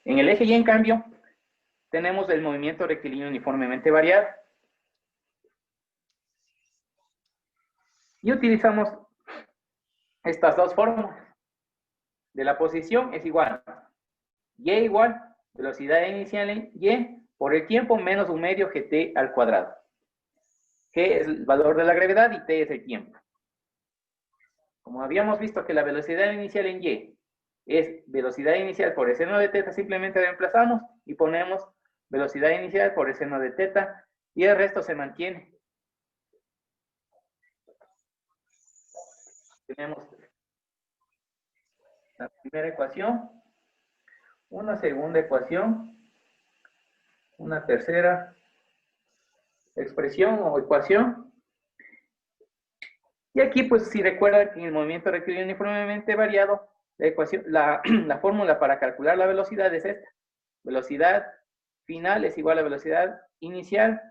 En el eje Y, en cambio, tenemos el movimiento rectilíneo uniformemente variado. Y utilizamos estas dos fórmulas. De la posición es igual. Y igual, velocidad inicial en Y por el tiempo menos un medio gt al cuadrado. G es el valor de la gravedad y T es el tiempo. Como habíamos visto que la velocidad inicial en Y es velocidad inicial por el seno de teta, simplemente reemplazamos y ponemos velocidad inicial por el seno de teta y el resto se mantiene. Tenemos la primera ecuación, una segunda ecuación, una tercera expresión o ecuación. Y aquí, pues, si recuerdan que en el movimiento rectilíneo uniformemente variado, la ecuación, la fórmula para calcular la velocidad es esta. Velocidad final es igual a velocidad inicial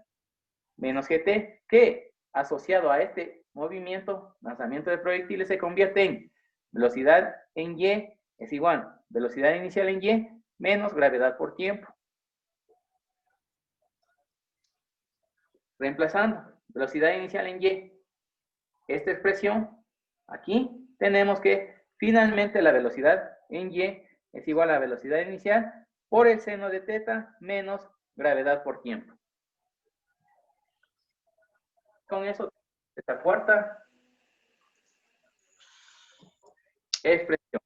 menos gt, que asociado a este movimiento, lanzamiento de proyectiles, se convierte en velocidad en Y es igual a velocidad inicial en Y menos gravedad por tiempo. Reemplazando velocidad inicial en Y, esta expresión, aquí tenemos que finalmente la velocidad en Y es igual a velocidad inicial por el seno de teta menos gravedad por tiempo. Con eso, esta cuarta expresión.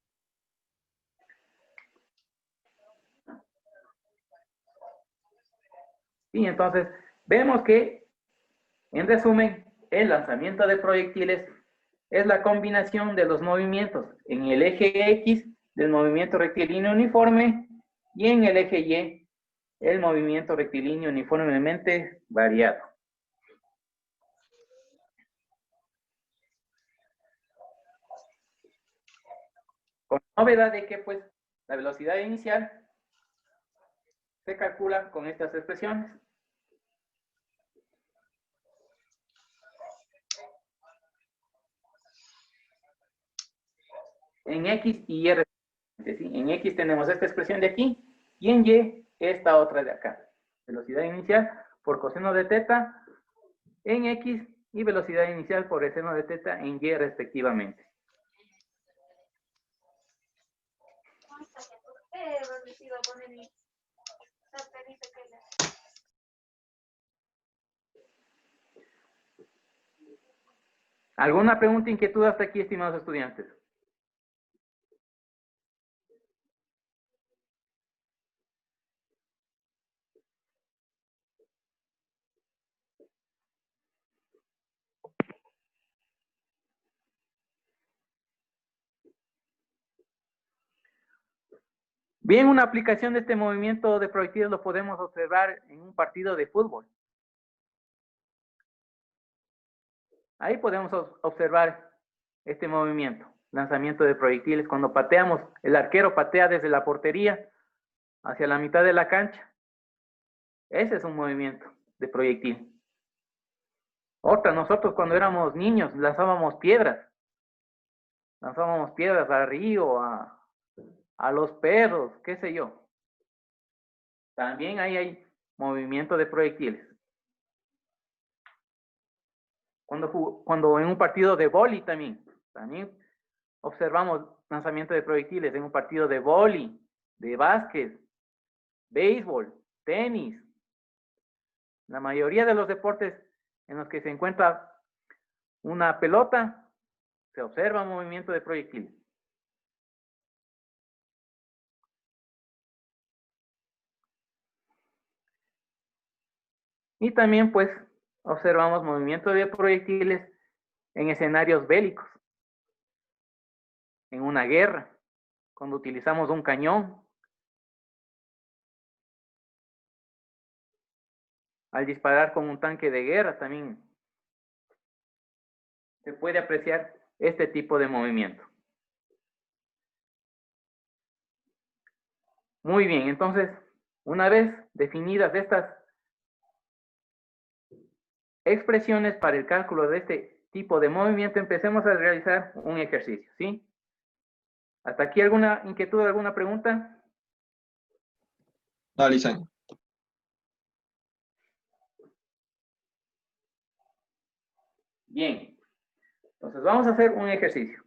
Y entonces vemos que, en resumen, el lanzamiento de proyectiles es la combinación de los movimientos en el eje X del movimiento rectilíneo uniforme y en el eje Y el movimiento rectilíneo uniformemente variado. Con la novedad de que, pues, la velocidad inicial se calcula con estas expresiones. En X y Y, ¿sí? En X tenemos esta expresión de aquí y en Y esta otra de acá. Velocidad inicial por coseno de teta en X y velocidad inicial por el seno de teta en Y respectivamente. ¿Alguna pregunta, inquietud hasta aquí, estimados estudiantes? Bien, una aplicación de este movimiento de proyectiles lo podemos observar en un partido de fútbol. Ahí podemos observar este movimiento, lanzamiento de proyectiles. Cuando pateamos, el arquero patea desde la portería hacia la mitad de la cancha. Ese es un movimiento de proyectil. Otra, nosotros cuando éramos niños lanzábamos piedras al río, a los perros, qué sé yo. También ahí hay movimiento de proyectiles. Cuando en un partido de vóley también observamos lanzamiento de proyectiles en un partido de vóley, de básquet, béisbol, tenis. La mayoría de los deportes en los que se encuentra una pelota, se observa movimiento de proyectiles. Y también, pues, observamos movimiento de proyectiles en escenarios bélicos, en una guerra, cuando utilizamos un cañón. Al disparar con un tanque de guerra también se puede apreciar este tipo de movimiento. Muy bien, entonces, una vez definidas estas expresiones para el cálculo de este tipo de movimiento, empecemos a realizar un ejercicio, ¿sí? ¿Hasta aquí alguna inquietud, alguna pregunta? Dale, Isaías. Bien. Entonces vamos a hacer un ejercicio.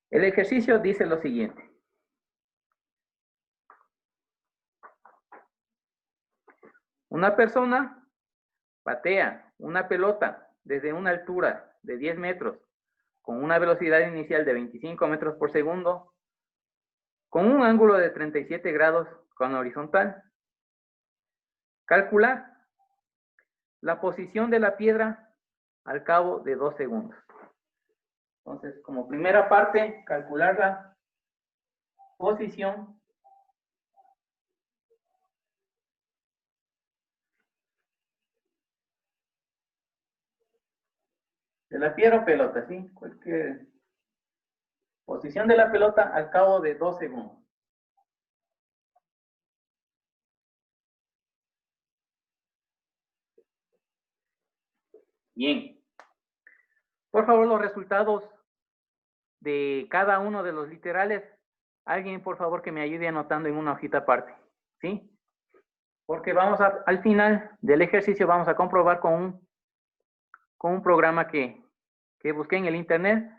El ejercicio dice lo siguiente. Una persona patea una pelota desde una altura de 10 metros con una velocidad inicial de 25 metros por segundo con un ángulo de 37 grados con horizontal. Calcular la posición de la piedra al cabo de 2 segundos. Entonces, como primera parte, calcular la posición de la piedra o pelota, ¿sí? Cualquier posición de la pelota al cabo de 2 segundos. Bien. Por favor, los resultados de cada uno de los literales, alguien por favor que me ayude anotando en una hojita aparte, ¿sí? Porque vamos al final del ejercicio vamos a comprobar con un programa que busqué en el internet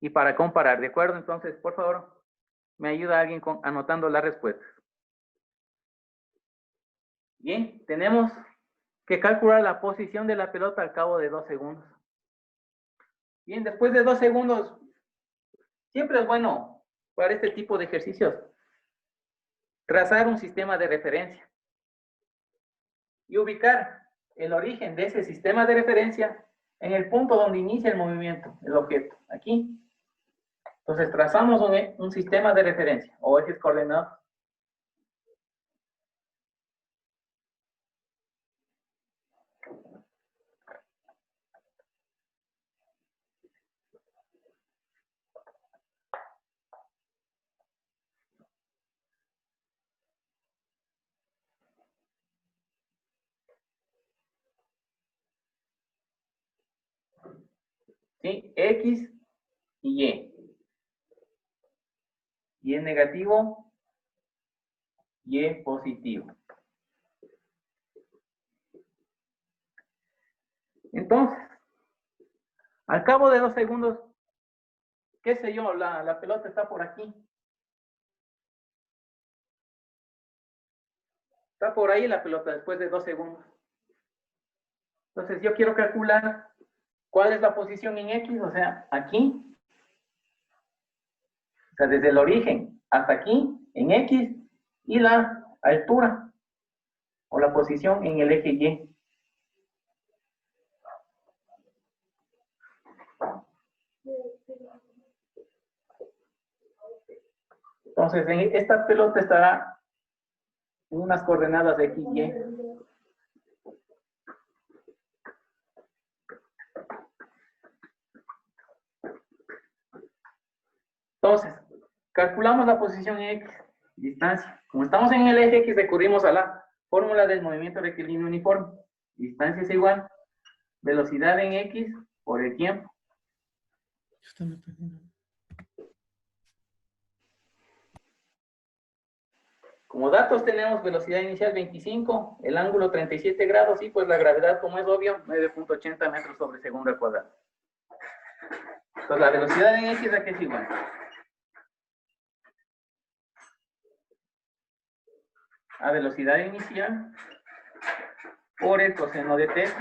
y para comparar, ¿de acuerdo? Entonces, por favor, me ayuda alguien anotando las respuestas. Bien, tenemos que calcular la posición de la pelota al cabo de 2 segundos. Bien, después de 2 segundos, siempre es bueno para este tipo de ejercicios trazar un sistema de referencia y ubicar el origen de ese sistema de referencia en el punto donde inicia el movimiento, el objeto, aquí. Entonces trazamos un sistema de referencia o ejes coordenados. ¿Sí? X y Y. Y es negativo, Y es positivo. Entonces, al cabo de 2 segundos, qué sé yo, la pelota está por aquí. Está por ahí la pelota después de 2 segundos. Entonces yo quiero calcular cuál es la posición en X, o sea, aquí. O sea, desde el origen hasta aquí, en X, y la altura o la posición en el eje Y. Entonces, esta pelota estará en unas coordenadas de X, Y. Entonces, calculamos la posición en X, distancia. Como estamos en el eje X, recurrimos a la fórmula del movimiento rectilíneo uniforme. Distancia es igual velocidad en X por el tiempo. Como datos tenemos velocidad inicial 25, el ángulo 37 grados y pues la gravedad, como es obvio, 9.80 metros sobre segundo al cuadrado. Entonces la velocidad en X aquí es igual. A velocidad inicial por el coseno de θ.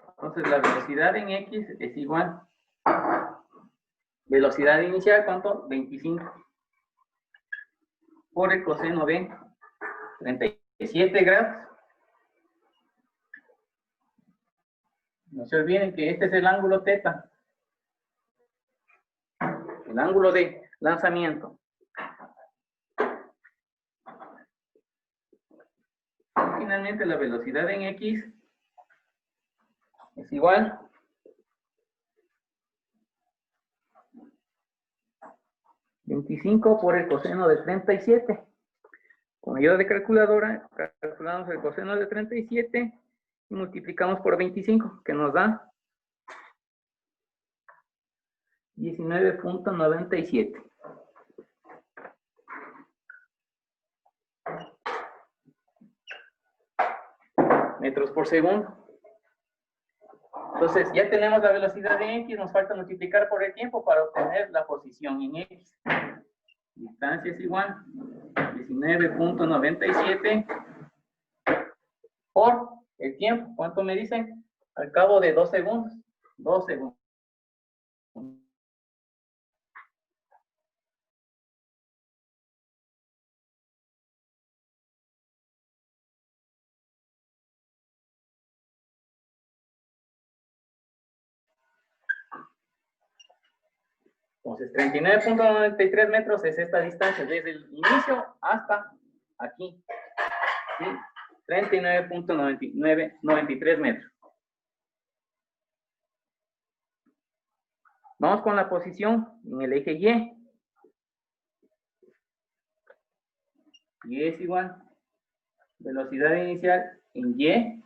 Entonces la velocidad en X es igual. Velocidad inicial, ¿cuánto? 25. Por el coseno de 37 grados. No se olviden que este es el ángulo θ. El ángulo de lanzamiento. Finalmente la velocidad en X es igual 25 por el coseno de 37. Con ayuda de calculadora, calculamos el coseno de 37 y multiplicamos por 25, que nos da 19.97. Metros por segundo. Entonces, ya tenemos la velocidad de X, nos falta multiplicar por el tiempo para obtener la posición en X. Distancia es igual 19.97 por el tiempo. ¿Cuánto me dicen? Al cabo de 2 segundos. 2 segundos. Entonces, 39.93 metros es esta distancia, desde el inicio hasta aquí. ¿Sí? 39.93 metros. Vamos con la posición en el eje Y. Y es igual velocidad inicial en Y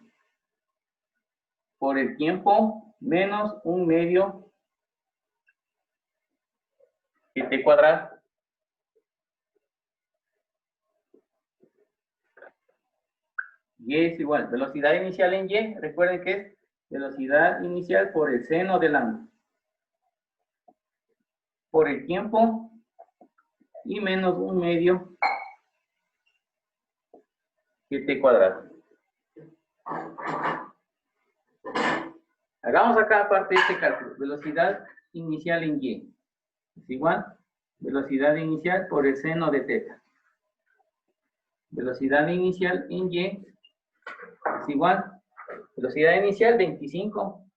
por el tiempo menos 1/2 t cuadrado. Y es igual velocidad inicial en Y. Recuerden que es velocidad inicial por el seno del ángulo, por el tiempo y menos 1/2 t cuadrado. Hagamos acá aparte este cálculo. Velocidad inicial en Y es igual velocidad inicial por el seno de teta. Velocidad inicial en Y es igual velocidad inicial 25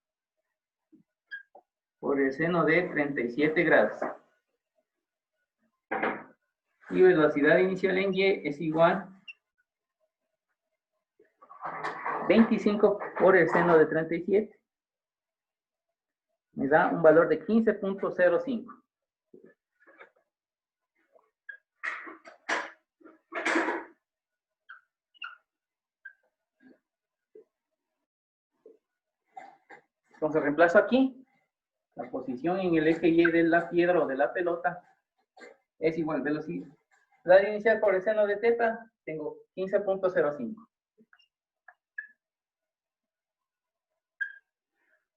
por el seno de 37 grados. Y velocidad inicial en Y es igual 25 por el seno de 37. Me da un valor de 15.05. Entonces reemplazo aquí la posición en el eje Y de la piedra o de la pelota es igual velocidad inicial por el seno de teta, tengo 15.05.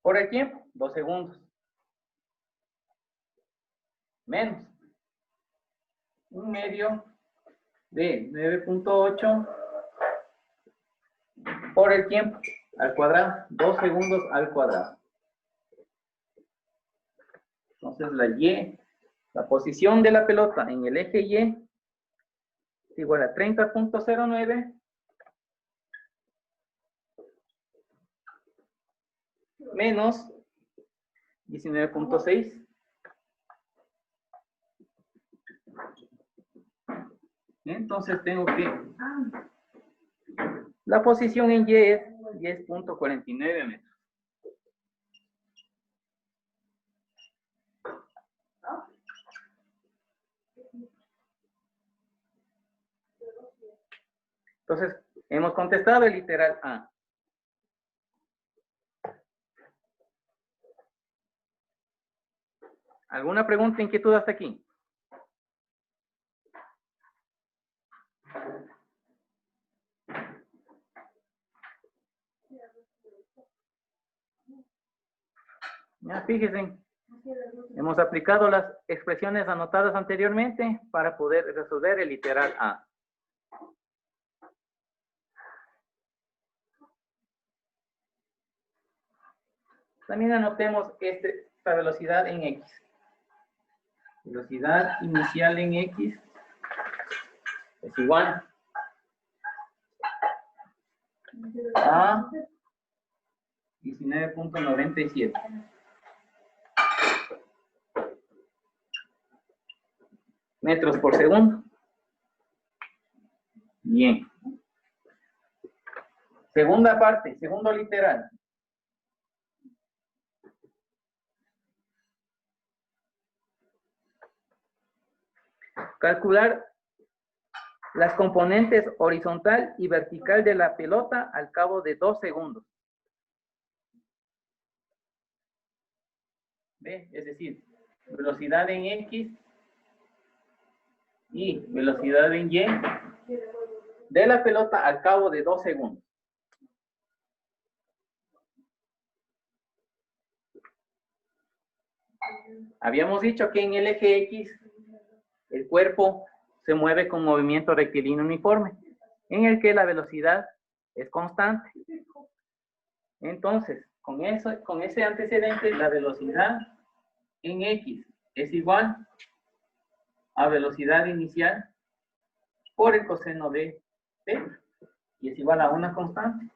Por el tiempo, 2 segundos. Menos 1/2 de 9.8 por el tiempo al cuadrado, 2 segundos al cuadrado. Entonces la posición de la pelota en el eje Y es igual a 30.09 menos 19.6. Entonces tengo que la posición en Y es 10.49 metros. Entonces, hemos contestado el literal A. ¿Alguna pregunta, inquietud hasta aquí? Ya, fíjense, hemos aplicado las expresiones anotadas anteriormente para poder resolver el literal A. También anotemos esta velocidad en X. Velocidad inicial en X es igual a 19.97. Metros por segundo. Bien. Segunda parte, segundo literal. Calcular las componentes horizontal y vertical de la pelota al cabo de 2 segundos. ¿Ve? Es decir, velocidad en X y velocidad en Y de la pelota al cabo de 2 segundos. Habíamos dicho que en el eje X el cuerpo se mueve con movimiento rectilíneo uniforme, en el que la velocidad es constante. Entonces, con ese antecedente, la velocidad en X es igual a velocidad inicial por el coseno de θ, y es igual a una constante.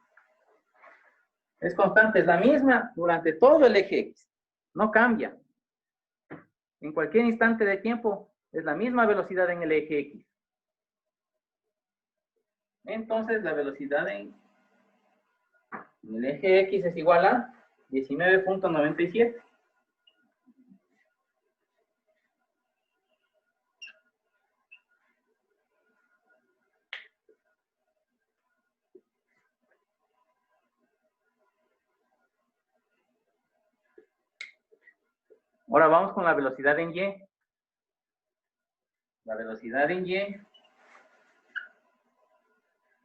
Es constante, es la misma durante todo el eje X, no cambia. En cualquier instante de tiempo es la misma velocidad en el eje X. Entonces la velocidad en el eje X es igual a 19.97. Ahora vamos con la velocidad en Y. La velocidad en Y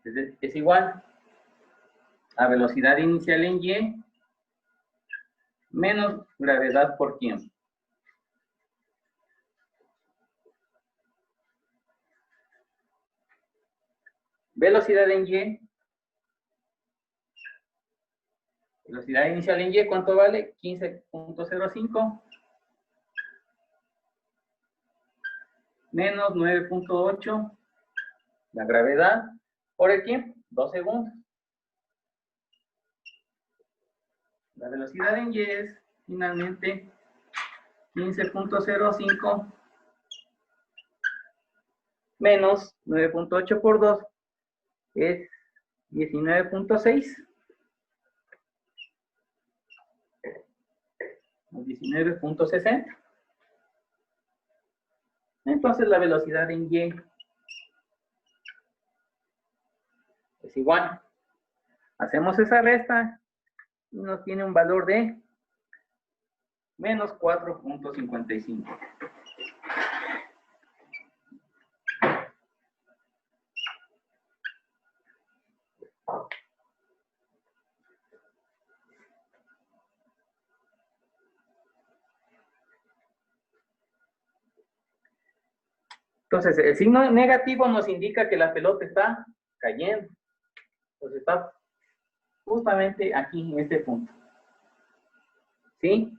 es igual a velocidad inicial en Y menos gravedad por tiempo. Velocidad en Y. Velocidad inicial en Y, ¿cuánto vale? 15.05 menos 9.8, la gravedad por el tiempo, 2 segundos. La velocidad en Y es finalmente 15.05 menos 9.8 por 2 es 19.6. 19.60. Entonces la velocidad en Y es igual. Hacemos esa resta y nos tiene un valor de menos 4.55. Entonces, el signo negativo nos indica que la pelota está cayendo. Entonces, está justamente aquí en este punto. ¿Sí?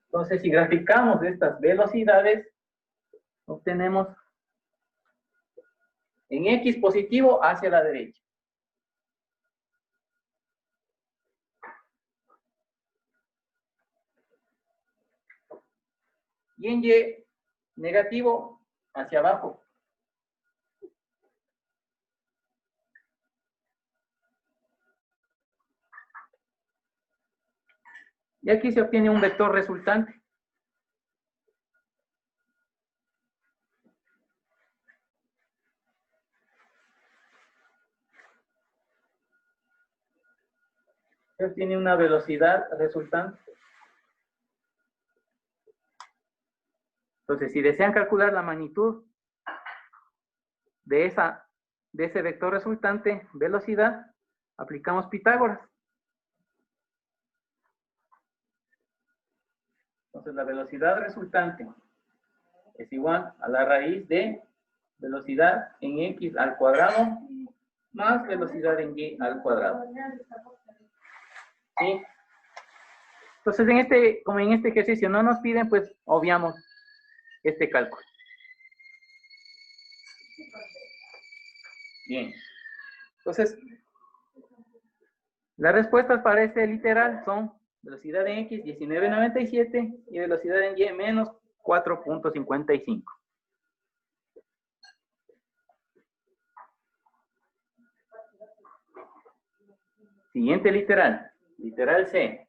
Entonces, si graficamos estas velocidades, obtenemos en X positivo hacia la derecha. Y en Y negativo hacia abajo. Y aquí se obtiene un vector resultante. Se obtiene una velocidad resultante. Entonces, si desean calcular la magnitud de ese vector resultante, velocidad, aplicamos Pitágoras. Entonces, la velocidad resultante es igual a la raíz de velocidad en X al cuadrado más velocidad en Y al cuadrado. ¿Sí? Entonces, como en este ejercicio no nos piden, pues obviamos este cálculo. Bien. Entonces, las respuestas para este literal son velocidad en X 19.97 y velocidad en Y menos 4.55. Siguiente literal. Literal C.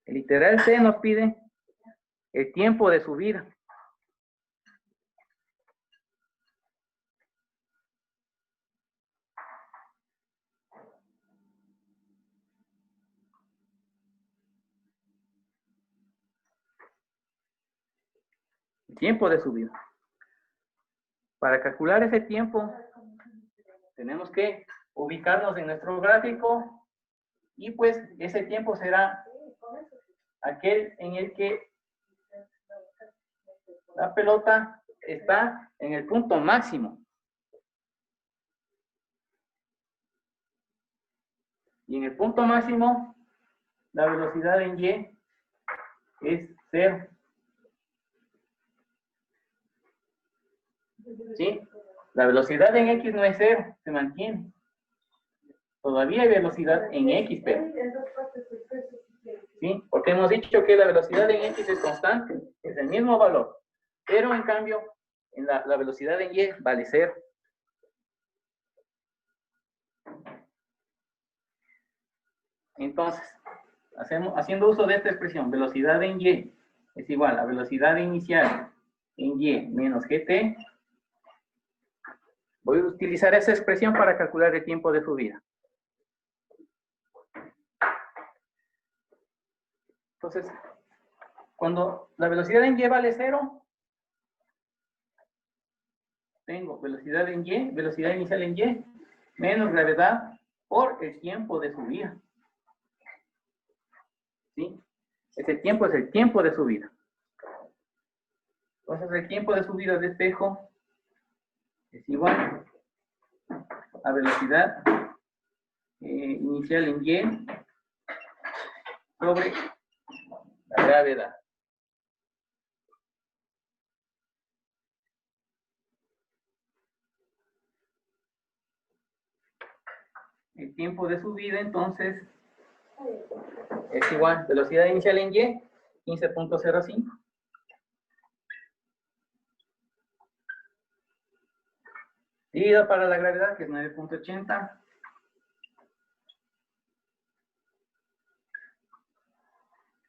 El literal C nos pide el tiempo de subida. El tiempo de subida. Para calcular ese tiempo, tenemos que ubicarnos en nuestro gráfico y pues ese tiempo será aquel en el que la pelota está en el punto máximo. Y en el punto máximo, la velocidad en Y es 0. ¿Sí? La velocidad en X no es 0, se mantiene. Todavía hay velocidad en X, pero. ¿Sí? Porque hemos dicho que la velocidad en X es constante, es el mismo valor. Pero en cambio, en la velocidad en Y vale 0. Entonces, haciendo uso de esta expresión, velocidad en Y es igual a velocidad inicial en Y menos GT. Voy a utilizar esa expresión para calcular el tiempo de subida. Entonces, cuando la velocidad en Y vale 0, tengo velocidad en Y, velocidad inicial en Y, menos gravedad por el tiempo de subida. ¿Sí? Ese tiempo es el tiempo de subida. Entonces, el tiempo de subida de espejo es igual a velocidad inicial en Y sobre la gravedad. El tiempo de subida, entonces, es igual, velocidad inicial en Y, 15.05. Dividido para la gravedad, que es 9.80.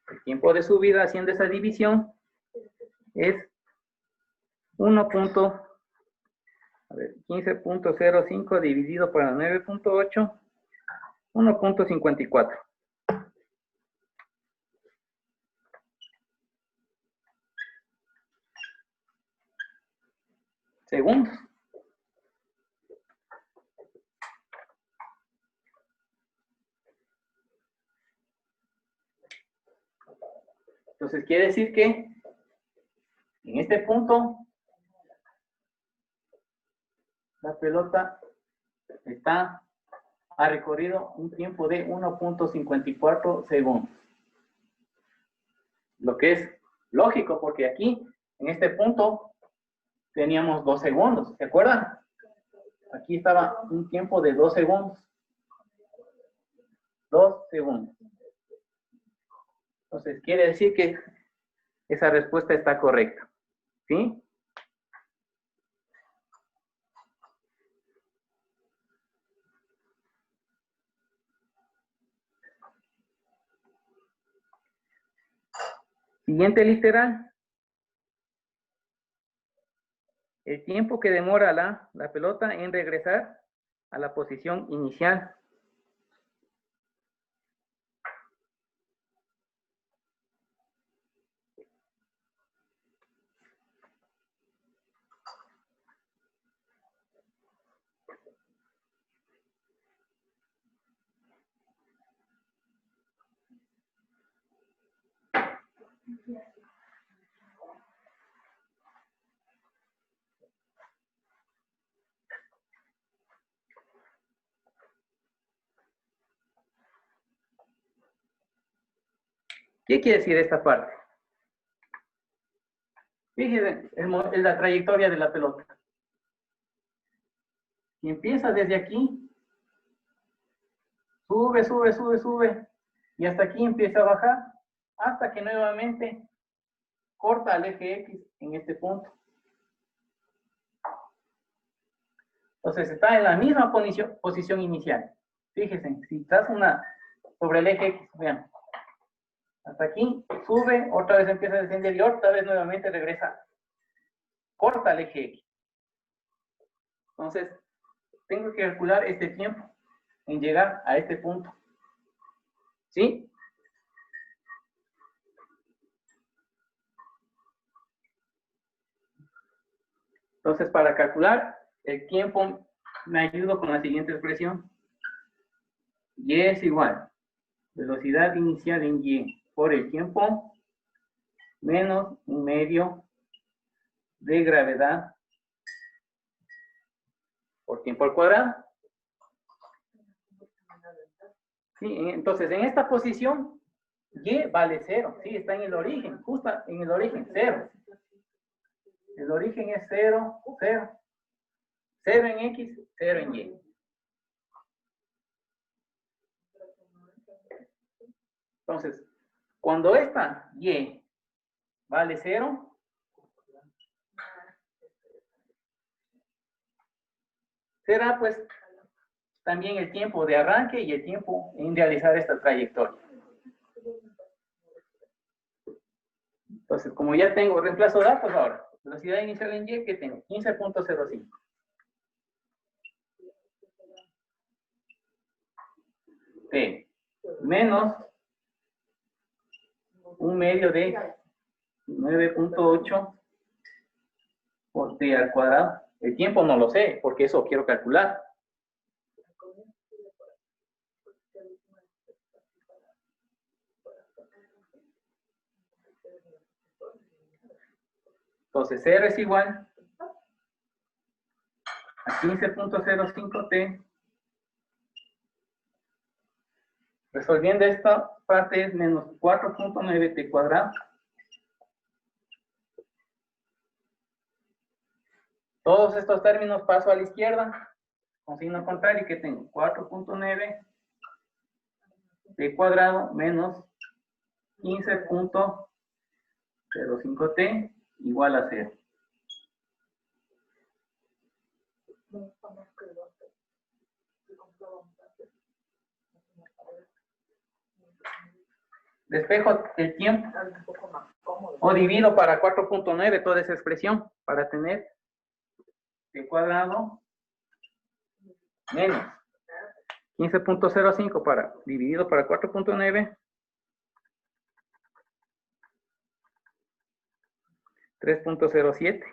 El tiempo de subida haciendo esa división es 15.05 dividido por 9.8, 1.54. Segundos. Entonces quiere decir que en este punto la pelota ha recorrido un tiempo de 1.54 segundos. Lo que es lógico, porque aquí, en este punto, teníamos 2 segundos. ¿Se acuerdan? Aquí estaba un tiempo de 2 segundos. 2 segundos. Entonces, quiere decir que esa respuesta está correcta. ¿Sí? Siguiente literal. El tiempo que demora la pelota en regresar a la posición inicial. ¿Qué quiere decir esta parte? Fíjense, es la trayectoria de la pelota. Y empieza desde aquí, sube, sube, sube, sube, y hasta aquí empieza a bajar, hasta que nuevamente corta al eje X en este punto. Entonces está en la misma posición inicial. Fíjense, si estás sobre el eje X, vean, Hasta aquí, sube, otra vez empieza a descender y otra vez nuevamente regresa. Corta el eje X. Entonces, tengo que calcular este tiempo en llegar a este punto. ¿Sí? Entonces, para calcular el tiempo, me ayudo con la siguiente expresión. Y es igual. Velocidad inicial en Y por el tiempo menos un medio de gravedad por tiempo al cuadrado. Sí, entonces en esta posición Y vale 0. Sí, está en el origen, justo en el origen, 0. El origen es 0, 0. 0 en X, 0 en Y. Entonces, cuando esta Y vale 0, será pues también el tiempo de arranque y el tiempo en realizar esta trayectoria. Entonces, como ya tengo, reemplazo datos ahora. Velocidad inicial en Y, que tengo 15.05. T menos un medio de 9.8 por T al cuadrado. El tiempo no lo sé, porque eso quiero calcular. Entonces, R es igual a 15.05 T. Resolviendo esta parte es menos 4.9 T cuadrado. Todos estos términos paso a la izquierda, con signo contrario, que tengo 4.9 T cuadrado menos 15.05 T igual a 0. Despejo el tiempo o divido para 4.9 toda esa expresión para tener T cuadrado menos 15.05 para dividido para 4.9, 3.07.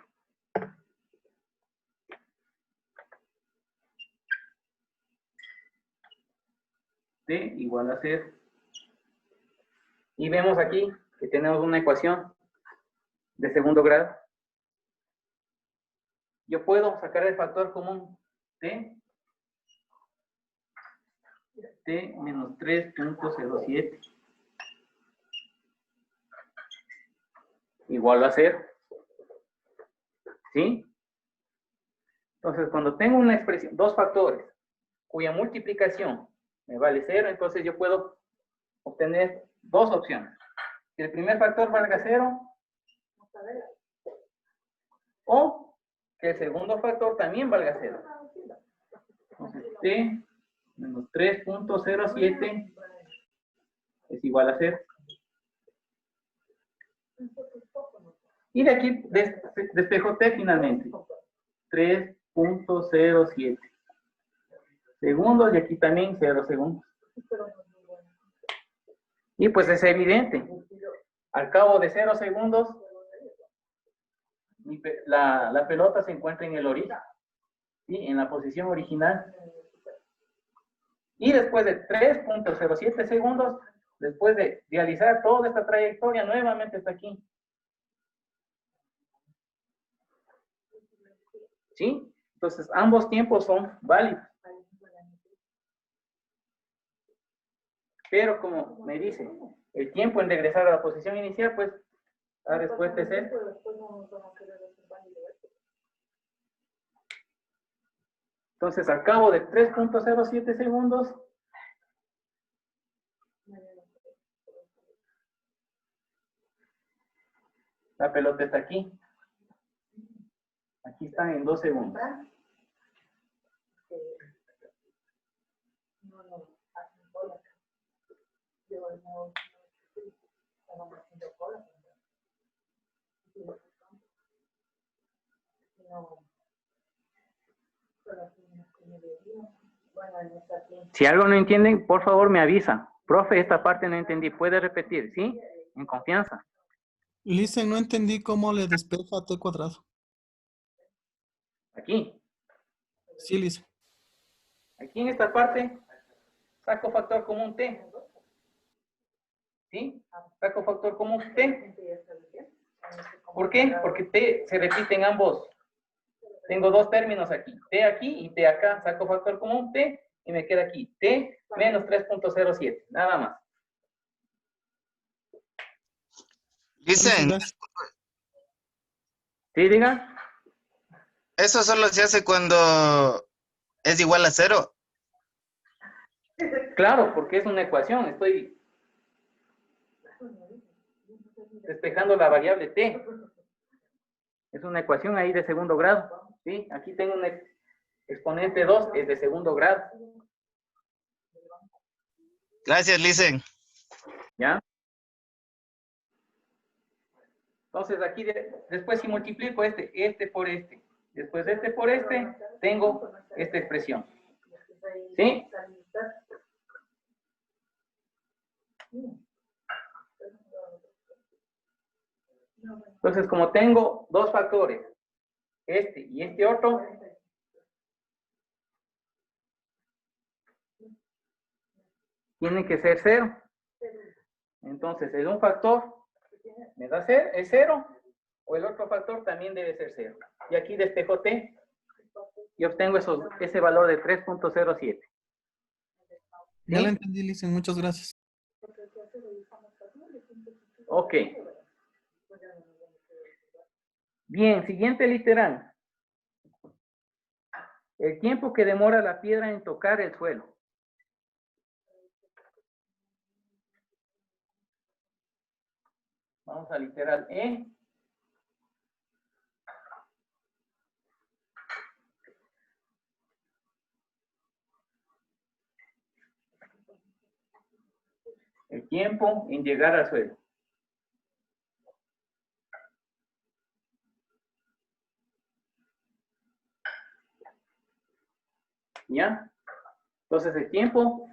T igual a 0. Y vemos aquí que tenemos una ecuación de segundo grado. Yo puedo sacar el factor común T menos 3.07 igual a 0. ¿Sí? Entonces, cuando tengo una expresión, dos factores, cuya multiplicación me vale 0, entonces yo puedo obtener dos opciones. Que el primer factor valga 0, o que el segundo factor también valga 0. Entonces, T menos 3.07 es igual a 0. Y de aquí despejo T finalmente. 3.07 segundos y aquí también 0 segundos. Y pues es evidente. Al cabo de 0 segundos, la pelota se encuentra en el origen. ¿Sí? En la posición original. Y después de 3.07 segundos, después de realizar toda esta trayectoria, nuevamente está aquí. ¿Sí? Entonces, ambos tiempos son válidos. Pero como me dice, el tiempo en regresar a la posición inicial, pues, la respuesta es esta. Entonces, al cabo de 3.07 segundos, la pelota está aquí. Aquí están en 2 segundos. Si algo no entienden, por favor me avisa. Profe, esta parte no entendí. ¿Puede repetir? ¿Sí? En confianza. Listen, no entendí cómo le despeja a t cuadrado. Aquí. Sí, Listen. Aquí en esta parte, saco factor común t. ¿Sí? Saco factor común t. ¿Por qué? Porque t se repite en ambos. Tengo dos términos aquí. T aquí y t acá. Saco factor común t y me queda aquí. T menos 3.07. Nada más. Dicen, ¿Sí, digan? eso solo se hace cuando es igual a 0. Claro, porque es una ecuación. Estoy despejando la variable t. Es una ecuación ahí de segundo grado. ¿Sí? Aquí tengo un exponente 2, es de segundo grado. Gracias, Listen. ¿Ya? Entonces aquí después si multiplico este por este, después este por este, tengo esta expresión. ¿Sí? Entonces como tengo dos factores, este y este otro, tienen que ser 0. Entonces es un factor, me da ser, es 0, o el otro factor también debe ser 0. Y aquí despejo t y obtengo ese valor de 3.07. Ya ¿Sí? la entendí, Listen. Muchas gracias. Ok. Bien, siguiente literal. El tiempo que demora la piedra en tocar el suelo. Vamos a literal E. El tiempo en llegar al suelo. ¿Ya? Entonces el tiempo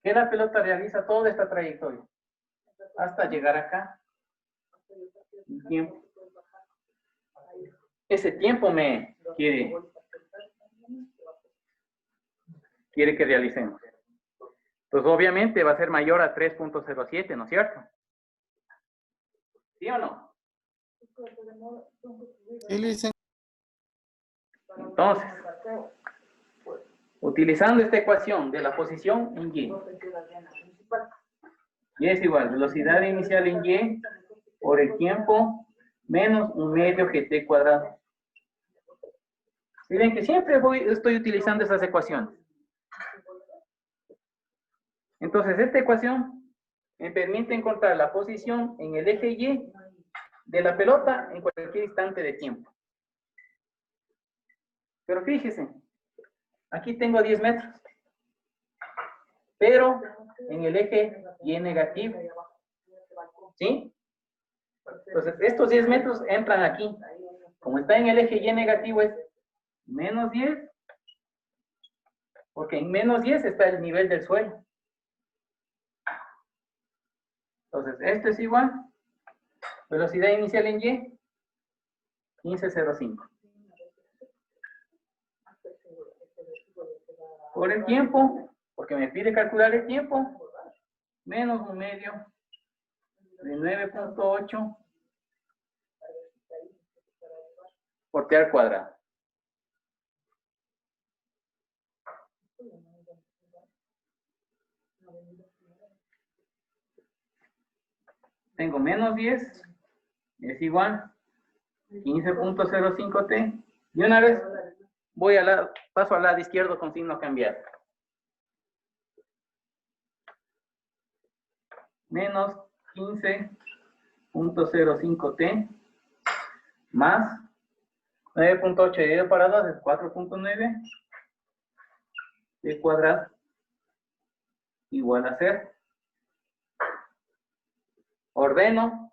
que la pelota realiza toda esta trayectoria hasta llegar acá. El tiempo. Ese tiempo me quiere que realicemos. Entonces obviamente va a ser mayor a 3.07, ¿no es cierto? ¿Sí o no? Sí, Listen. Entonces, utilizando esta ecuación de la posición en Y. Y es igual, velocidad inicial en Y por el tiempo menos un medio gt cuadrado. Miren que siempre estoy utilizando esas ecuaciones. Entonces, esta ecuación me permite encontrar la posición en el eje Y de la pelota en cualquier instante de tiempo. Pero fíjense, aquí tengo 10 metros. Pero en el eje Y negativo. ¿Sí? Entonces, estos 10 metros entran aquí. Como está en el eje Y negativo es menos 10. Porque en menos 10 está el nivel del suelo. Entonces, esto es igual. Velocidad inicial en Y, 15.05. Por el tiempo, porque me pide calcular el tiempo, menos un medio de 9.8 por t al cuadrado. Tengo menos 10, es igual 15.05 t. Y una vez paso al lado izquierdo con signo cambiado. Menos 15.05 t más 9.8 dividido para 2 es 4.9 t cuadrado igual a 0. Ordeno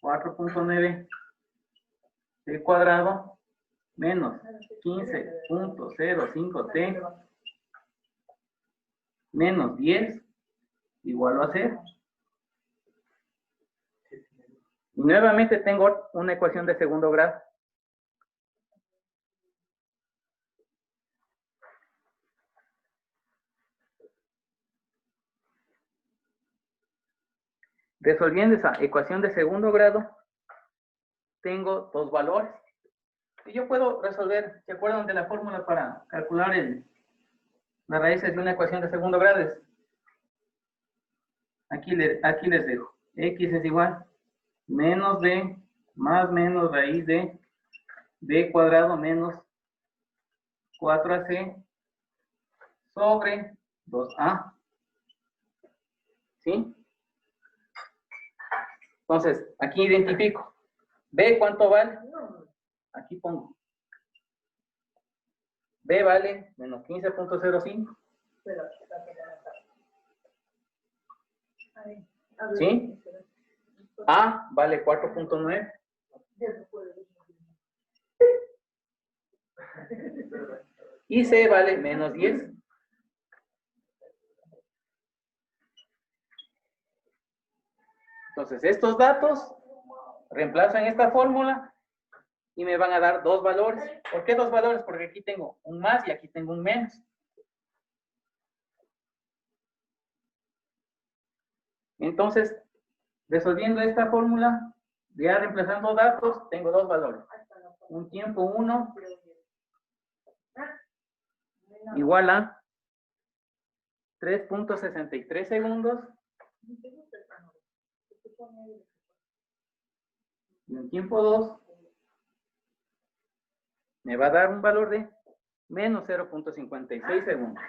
4.9 c cuadrado menos 15.05t menos 10 igual a 0. Y nuevamente tengo una ecuación de segundo grado. Resolviendo esa ecuación de segundo grado, tengo dos valores. Y yo puedo resolver, ¿se acuerdan de la fórmula para calcular las raíces de una ecuación de segundo grado? Aquí les dejo. X es igual menos b más menos raíz de b cuadrado menos 4ac sobre 2a. ¿Sí? Entonces, aquí identifico. B, ¿cuánto vale? Aquí pongo. B vale menos 15.05. ¿Sí? A vale 4.9. Y C vale menos 10. Entonces, estos datos reemplazo en esta fórmula y me van a dar dos valores. ¿Por qué dos valores? Porque aquí tengo un más y aquí tengo un menos. Entonces, resolviendo esta fórmula, ya reemplazando datos, tengo dos valores. Un tiempo 1 igual a 3.63 segundos. Y un tiempo 2 me va a dar un valor de menos 0.56 segundos.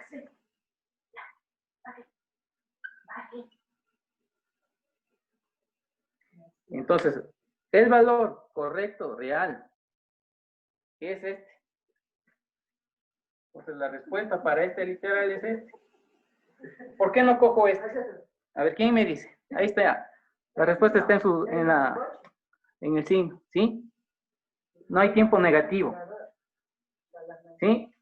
Entonces, el valor correcto, real, es este. Entonces, la respuesta para este literal es este. ¿Por qué no cojo este? A ver, ¿quién me dice? Ahí está. La respuesta está en el signo, ¿sí? No hay tiempo negativo. ¿Sí?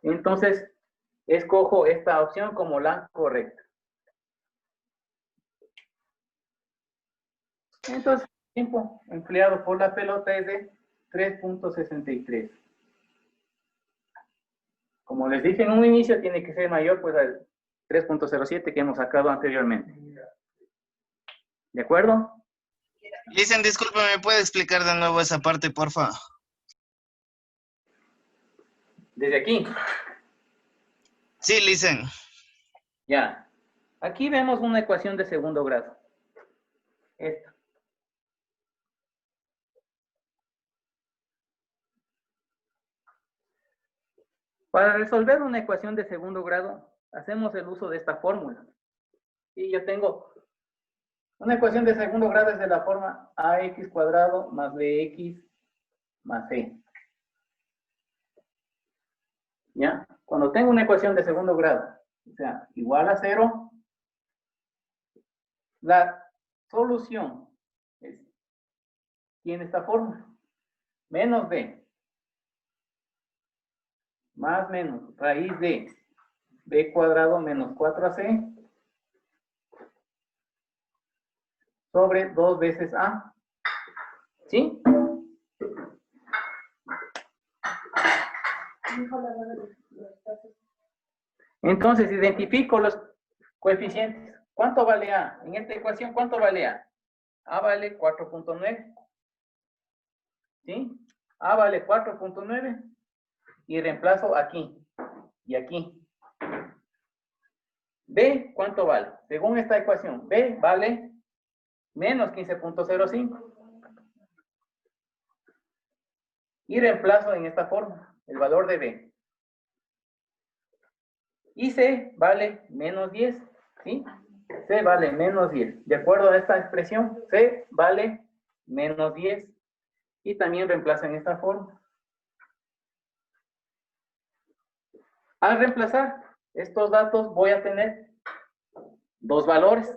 Entonces, escojo esta opción como la correcta. Entonces, el tiempo empleado por la pelota es de 3.63. Como les dije en un inicio, tiene que ser mayor pues al 3.07 que hemos sacado anteriormente. ¿De acuerdo? Listen, disculpe, ¿me puede explicar de nuevo esa parte, porfa? Desde aquí. Sí, listen. Ya. Aquí vemos una ecuación de segundo grado. Esta. Para resolver una ecuación de segundo grado, hacemos el uso de esta fórmula. Y yo tengo una ecuación de segundo grado es de la forma ax cuadrado más bx más c. ¿Ya? Cuando tengo una ecuación de segundo grado, o sea, igual a 0, la solución tiene esta forma. Menos b más menos raíz de b cuadrado menos 4ac sobre 2 veces a. ¿Sí? Entonces, identifico los coeficientes. ¿Cuánto vale a? En esta ecuación, ¿cuánto vale a? A vale 4.9. ¿Sí? A vale 4.9 y reemplazo aquí y aquí. B, ¿cuánto vale? Según esta ecuación, B vale menos 15.05. Y reemplazo en esta forma el valor de B. Y C vale menos 10. ¿Sí? C vale menos 10. De acuerdo a esta expresión, C vale menos 10. Y también reemplazo en esta forma. Al reemplazar estos datos voy a tener dos valores.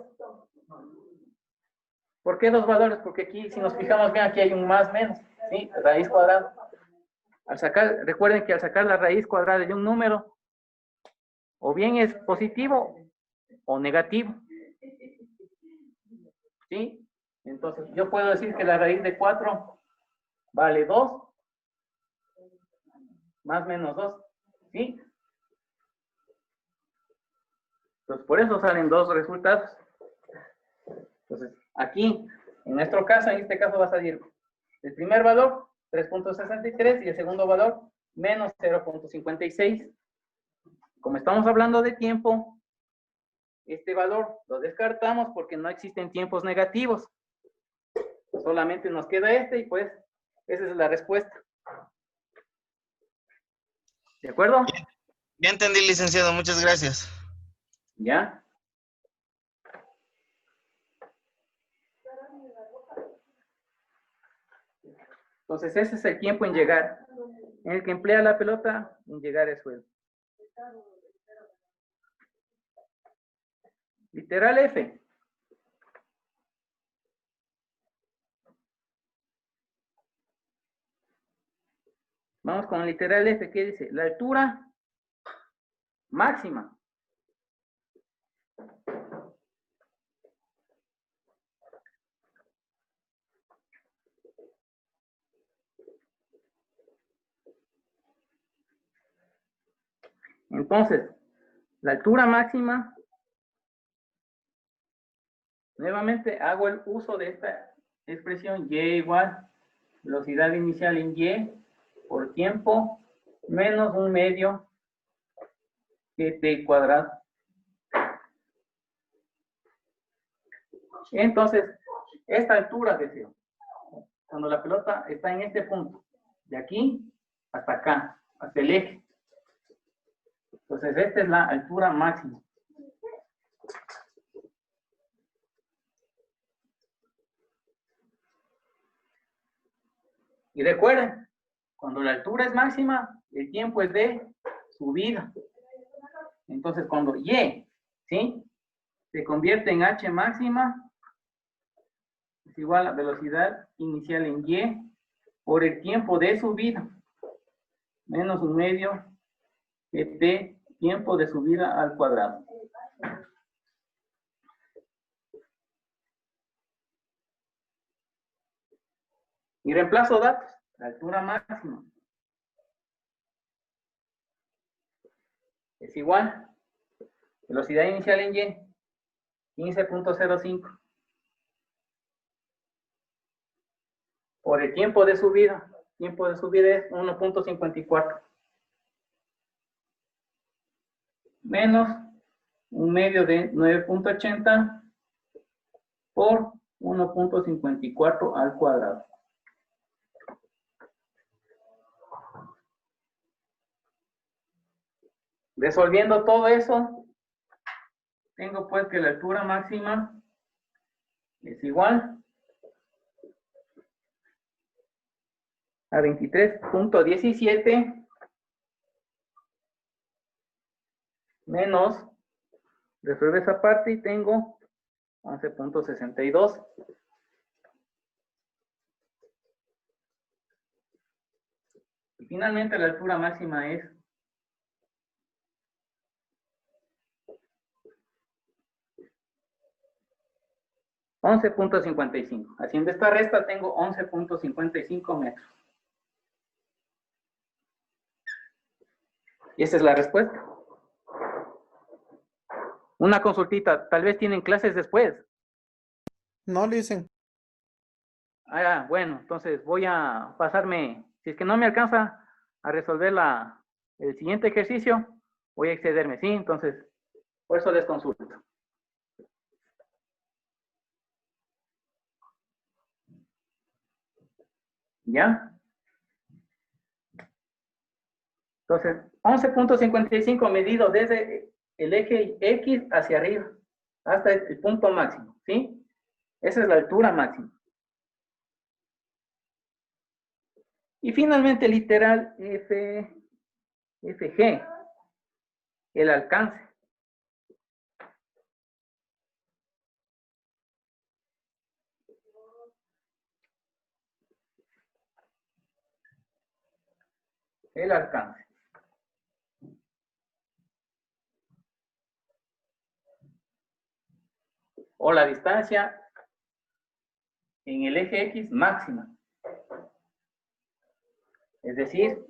¿Por qué dos valores? Porque aquí, si nos fijamos bien, aquí hay un más menos, ¿sí? Raíz cuadrada. Al sacar, recuerden que al sacar la raíz cuadrada de un número, o bien es positivo o negativo. ¿Sí? Entonces, yo puedo decir que la raíz de 4 vale 2, más menos 2. ¿Sí? Entonces, por eso salen dos resultados. Entonces, aquí, en nuestro caso, en este caso va a salir el primer valor, 3.63, y el segundo valor, menos 0.56. Como estamos hablando de tiempo, este valor lo descartamos porque no existen tiempos negativos. Solamente nos queda este y pues esa es la respuesta. ¿De acuerdo? Ya entendí, licenciado. Muchas gracias. ¿Ya? Entonces ese es el tiempo en llegar. En el que emplea la pelota, en llegar es suelo. Literal F. Vamos con el literal F. ¿Qué dice? La altura máxima. Entonces, la altura máxima, nuevamente hago el uso de esta expresión y igual velocidad inicial en y por tiempo menos un medio t cuadrado. Entonces, esta altura, deseo, cuando la pelota está en este punto, de aquí hasta acá, hasta el eje. Entonces, esta es la altura máxima. Y recuerden, cuando la altura es máxima, el tiempo es de subida. Entonces, cuando y, ¿sí?, se convierte en h máxima, es igual a velocidad inicial en y por el tiempo de subida, menos un medio t tiempo de subida al cuadrado. Y reemplazo datos, la altura máxima es igual, velocidad inicial en y, 15.05. Por el tiempo de subida es 1.54. Menos un medio de 9.80 por 1.54 al cuadrado. Resolviendo todo eso, tengo pues que la altura máxima es igual a 23.17 menos, resuelve esa parte y tengo 11.62. Y finalmente la altura máxima es 11.55. Haciendo esta resta tengo 11.55 metros. Y esa es la respuesta. Una consultita, tal vez tienen clases después. No, dicen. Ah, bueno, entonces voy a pasarme, si es que no me alcanza a resolver el siguiente ejercicio, voy a excederme, ¿sí? Entonces, por eso les consulto. ¿Ya? Entonces, 11.55 medido desde el eje X hacia arriba, hasta el punto máximo, ¿sí? Esa es la altura máxima. Y finalmente, literal, FG. el alcance. El alcance. O la distancia en el eje X máxima. Es decir,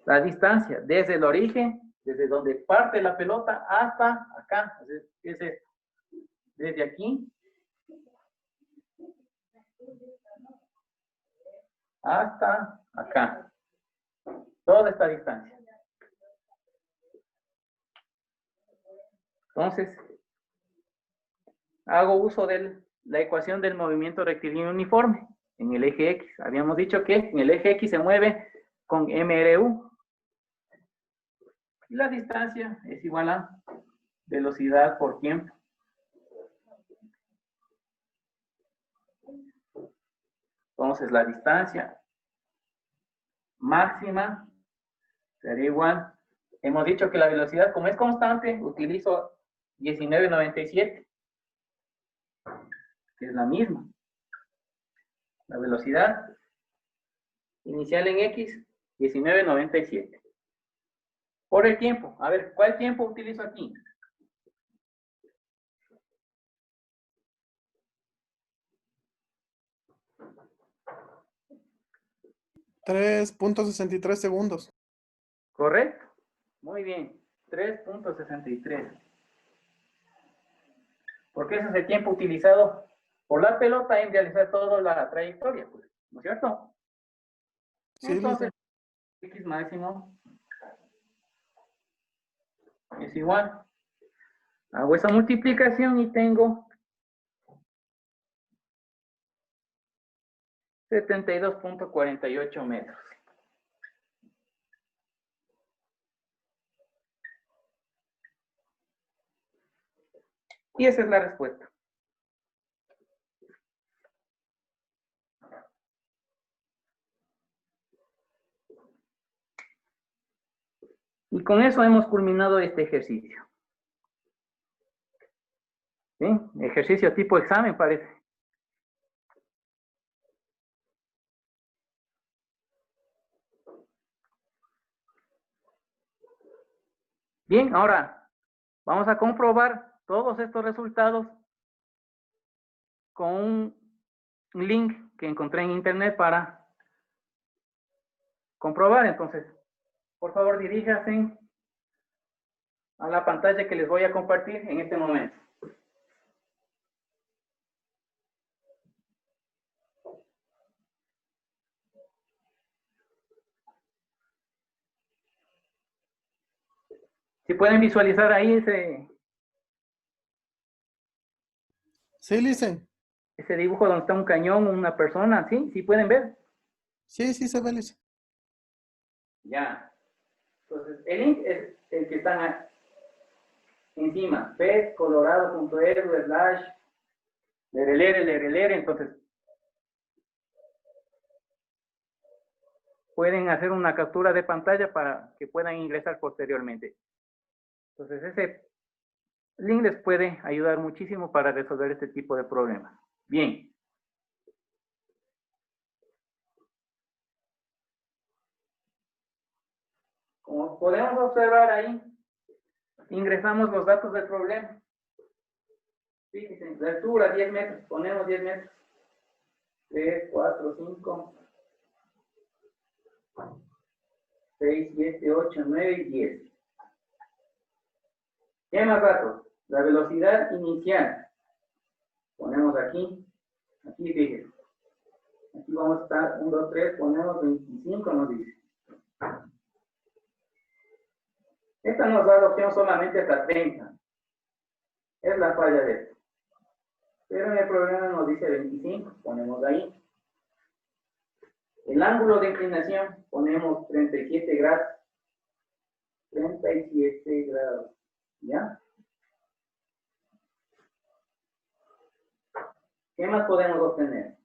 la distancia desde el origen, desde donde parte la pelota hasta acá. Es desde aquí hasta acá. Toda esta distancia. Entonces, hago uso de la ecuación del movimiento rectilíneo uniforme en el eje X. Habíamos dicho que en el eje X se mueve con MRU. Y la distancia es igual a velocidad por tiempo. Entonces, la distancia máxima sería igual. Hemos dicho que la velocidad, como es constante, utilizo 1997, que es la misma. La velocidad inicial en X, 1997. Por el tiempo. A ver, ¿cuál tiempo utilizo aquí? $3.63 segundos. ¿Correcto? Muy bien. 3.63. Porque ese es el tiempo utilizado por la pelota en realizar toda la trayectoria, pues, ¿no es cierto? Sí, Entonces, listo. X máximo es igual. Hago esa multiplicación y tengo 72.48 metros. Y esa es la respuesta. Y con eso hemos culminado este ejercicio. ¿Sí? Ejercicio tipo examen parece. Bien, ahora vamos a comprobar todos estos resultados con un link que encontré en internet para comprobar. Entonces, por favor, diríjase a la pantalla que les voy a compartir en este momento. Si pueden visualizar ahí Sí, listen. ese dibujo donde está un cañón, una persona, ¿sí? ¿Sí pueden ver? Sí, sí se ve, listen. Ya. Entonces, el link es el que está encima, pcolorado.edu/lerelere. Entonces, pueden hacer una captura de pantalla para que puedan ingresar posteriormente. Entonces, ese link les puede ayudar muchísimo para resolver este tipo de problemas. Bien. Como podemos observar ahí, ingresamos los datos del problema. Fíjense, la altura 10 metros, ponemos 10 metros. 3, 4, 5, 6, 7, 8, 9 y 10. ¿Qué más datos? La velocidad inicial. Ponemos aquí, fíjense. Aquí vamos a estar 1, 2, 3, ponemos 25, nos dice. Esta nos da la opción solamente hasta 30. Es la falla de esto. Pero en el problema nos dice 25, ponemos ahí. El ángulo de inclinación, ponemos 37 grados. 37 grados. ¿Ya? ¿Qué más podemos obtener?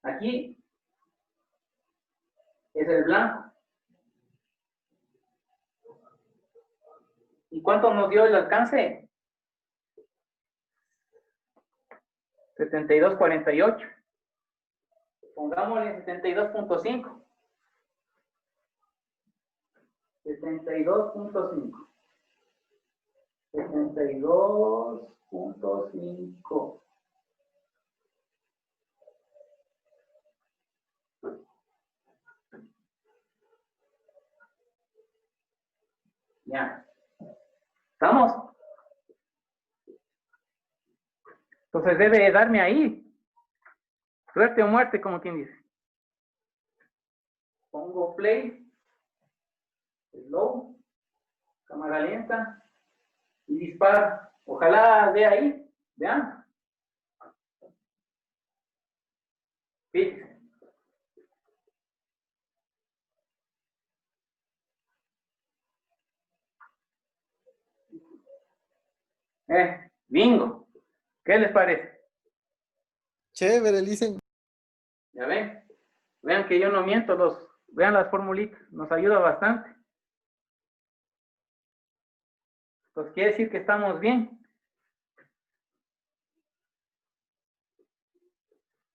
Aquí es el blanco. ¿Y cuánto nos dio el alcance? 72.48. Pongámosle 72.5. 72.5. 72.5. Ya. ¿Estamos? Entonces debe darme ahí. Suerte o muerte, como quien dice. Pongo play. Slow. Cámara lenta. Y dispara. Ojalá dé ahí. Vean. Fíjense. Bingo. ¿Qué les parece? Chévere, dicen. ¿Ya ven? Vean que yo no miento, vean las formulitas, nos ayuda bastante. Entonces quiere decir que estamos bien.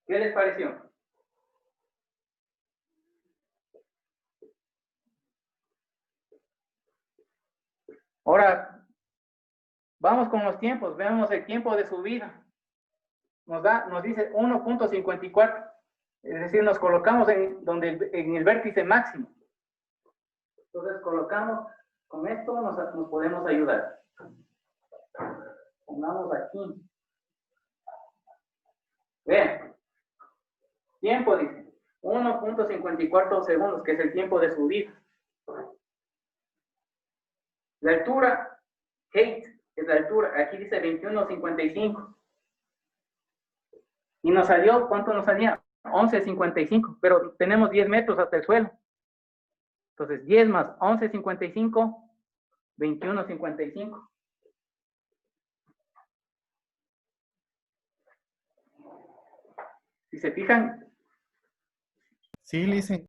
¿Qué les pareció? Ahora, vamos con los tiempos, veamos el tiempo de subida. Nos dice 1.54, es decir, nos colocamos en el vértice máximo. Entonces colocamos, con esto nos podemos ayudar. Pongamos aquí. Vean, tiempo dice 1.54 segundos, que es el tiempo de subida. La altura, height, es la altura, aquí dice 21.55. Y nos salió, ¿cuánto nos salía? 11.55, pero tenemos 10 metros hasta el suelo. Entonces, 10 más 11.55, 21.55. Si se fijan. Sí, dicen.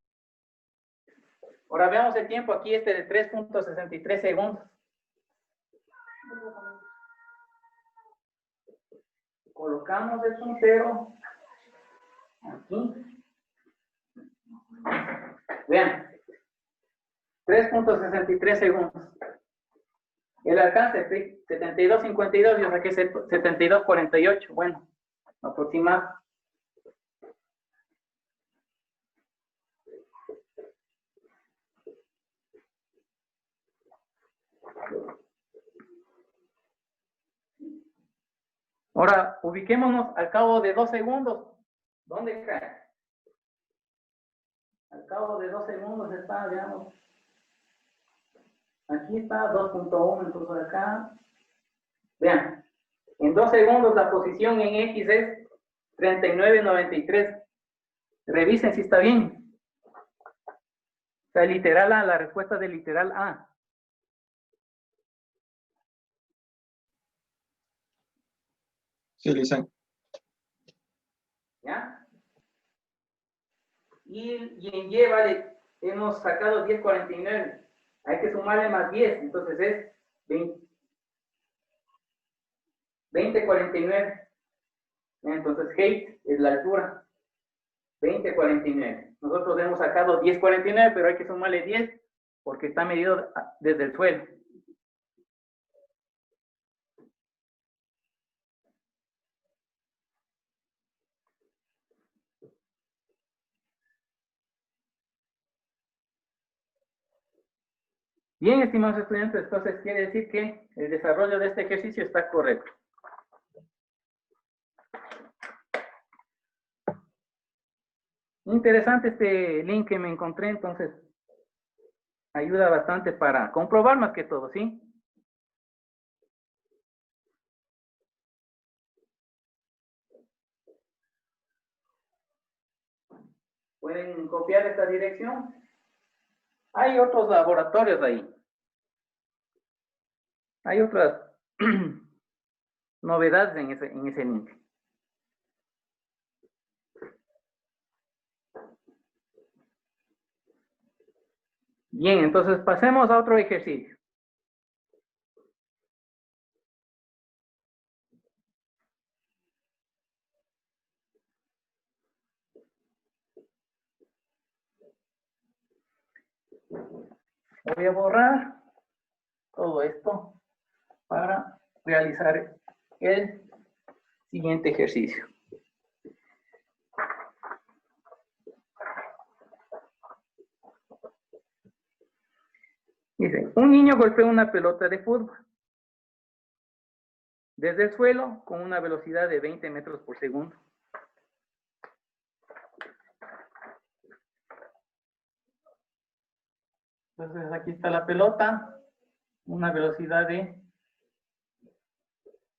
Ahora veamos el tiempo aquí, de 3.63 segundos. Colocamos el puntero aquí. Vean, 3.63 segundos. El alcance, 72.52, yo saqué 72.48. Bueno, aproximado. Ahora, ubiquémonos al cabo de 2 segundos. ¿Dónde cae? Al cabo de 2 segundos está, digamos, aquí está 2.1, entonces acá. Vean, en 2 segundos la posición en X es 39.93. Revisen si está bien. O sea, literal A, la respuesta de literal A. Sí, dicen. ¿Ya? Y en Y, vale, hemos sacado 10.49. Hay que sumarle más 10, entonces es 20.49. Entonces, height es la altura. 20.49. Nosotros hemos sacado 10.49, pero hay que sumarle 10 porque está medido desde el suelo. Bien, estimados estudiantes, entonces quiere decir que el desarrollo de este ejercicio está correcto. Interesante este link que me encontré, entonces ayuda bastante para comprobar más que todo, ¿sí? Pueden copiar esta dirección. Hay otros laboratorios ahí. Hay otras novedades en ese link. Bien, entonces pasemos a otro ejercicio. Voy a borrar todo esto para realizar el siguiente ejercicio. Dice, un niño golpea una pelota de fútbol desde el suelo con una velocidad de 20 metros por segundo. Entonces aquí está la pelota, una velocidad de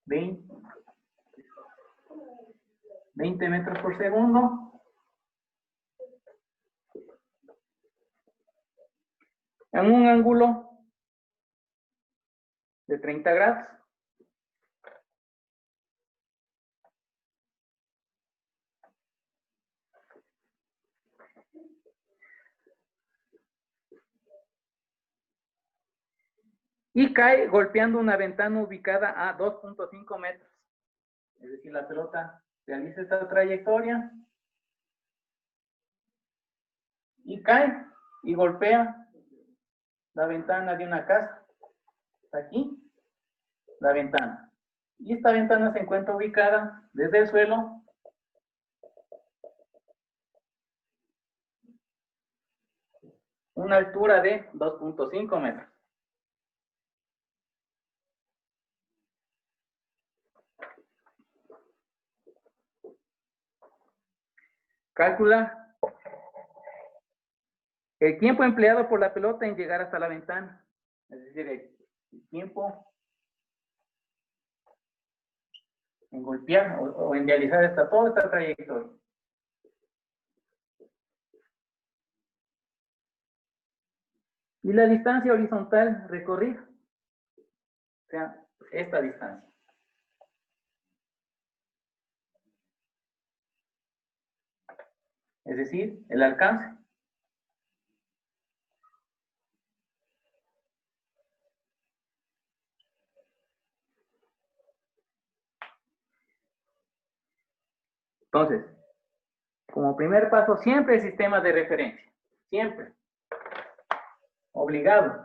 20 metros por segundo. En un ángulo de 30 grados. Y cae golpeando una ventana ubicada a 2.5 metros. Es decir, la pelota realiza esta trayectoria y cae y golpea la ventana de una casa. Está aquí la ventana. Y esta ventana se encuentra ubicada desde el suelo una altura de 2.5 metros. Calcula el tiempo empleado por la pelota en llegar hasta la ventana. Es decir, el tiempo en golpear o en realizar toda esta trayectoria. Y la distancia horizontal recorrida. O sea, esta distancia. Es decir, el alcance. Entonces, como primer paso, siempre el sistema de referencia. Siempre. Obligado.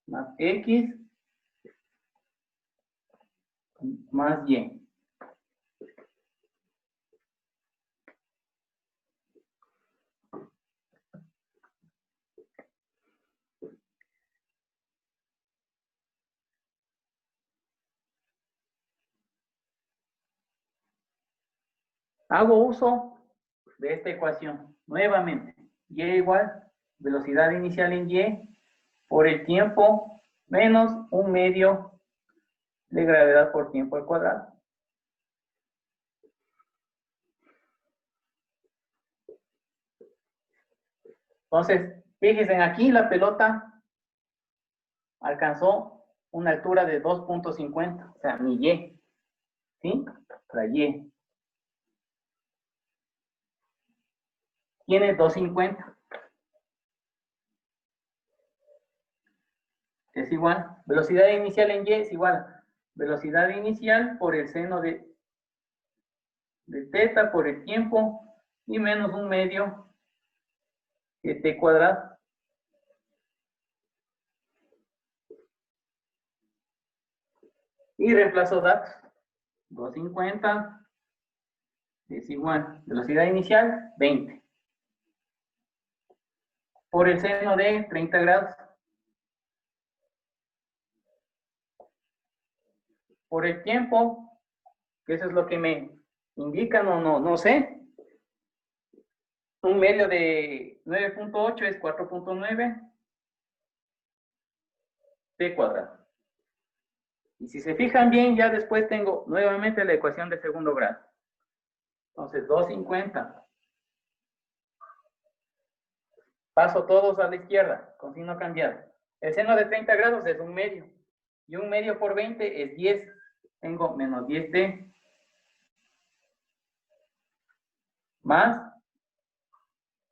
Más X más Y. Hago uso de esta ecuación. Nuevamente, Y igual velocidad inicial en Y por el tiempo menos un medio de gravedad por tiempo al cuadrado. Entonces, fíjense, aquí la pelota alcanzó una altura de 2.50, o sea, mi Y. ¿Sí? La Y. Tiene 2.50. Es igual, velocidad inicial en Y es igual a velocidad inicial por el seno de teta por el tiempo y menos un medio de t cuadrado. Y reemplazo datos. 250 es igual, velocidad inicial 20. Por el seno de 30 grados. Por el tiempo, que eso es lo que me indican o no sé. Un medio de 9.8 es 4.9 t cuadrado. Y si se fijan bien, ya después tengo nuevamente la ecuación de segundo grado. Entonces, 250. Paso todos a la izquierda, con signo cambiado. El seno de 30 grados es un medio. Y un medio por 20 es 10. Tengo menos 10t más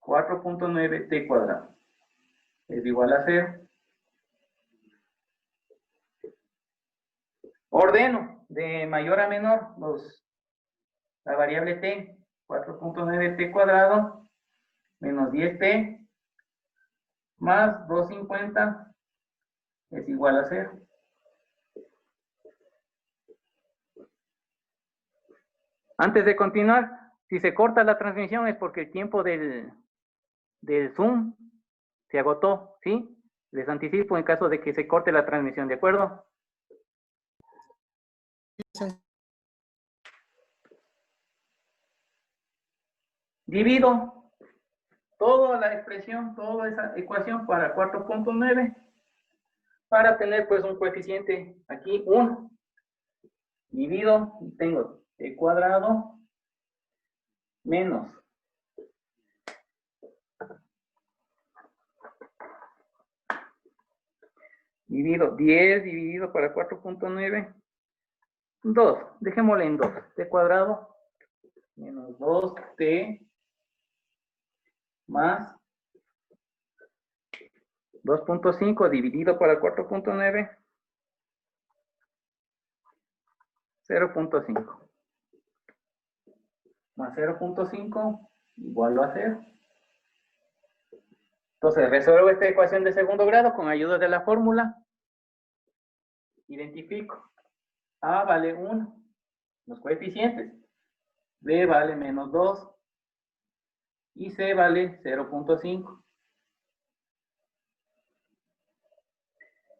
4.9t cuadrado. Es igual a 0. Ordeno de mayor a menor la variable t, 4.9t cuadrado menos 10t más 250 es igual a 0. Antes de continuar, si se corta la transmisión es porque el tiempo del Zoom se agotó, ¿sí? Les anticipo en caso de que se corte la transmisión, ¿de acuerdo? Divido toda la expresión, toda esa ecuación para 4.9 para tener pues un coeficiente aquí 1. Divido y tengo t cuadrado menos divido 10 dividido para 4.9, 2, dejémosle en 2, t cuadrado menos 2t más 2.5 dividido para 4.9, 0.5 más 0.5 igual a 0. Entonces resuelvo esta ecuación de segundo grado con ayuda de la fórmula. Identifico. A vale 1, los coeficientes. B vale menos 2 y C vale 0.5.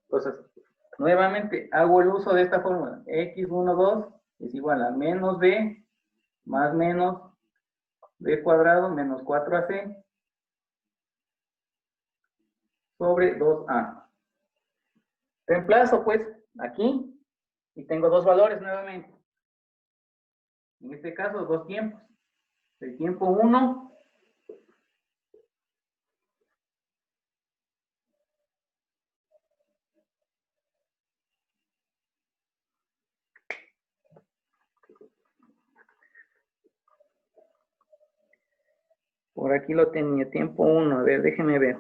Entonces, nuevamente hago el uso de esta fórmula. X12 es igual a menos B más menos B cuadrado menos 4AC sobre 2A. Reemplazo pues aquí y tengo dos valores nuevamente. En este caso, dos tiempos. El tiempo 1 por aquí lo tenía, tiempo 1, a ver, déjenme ver.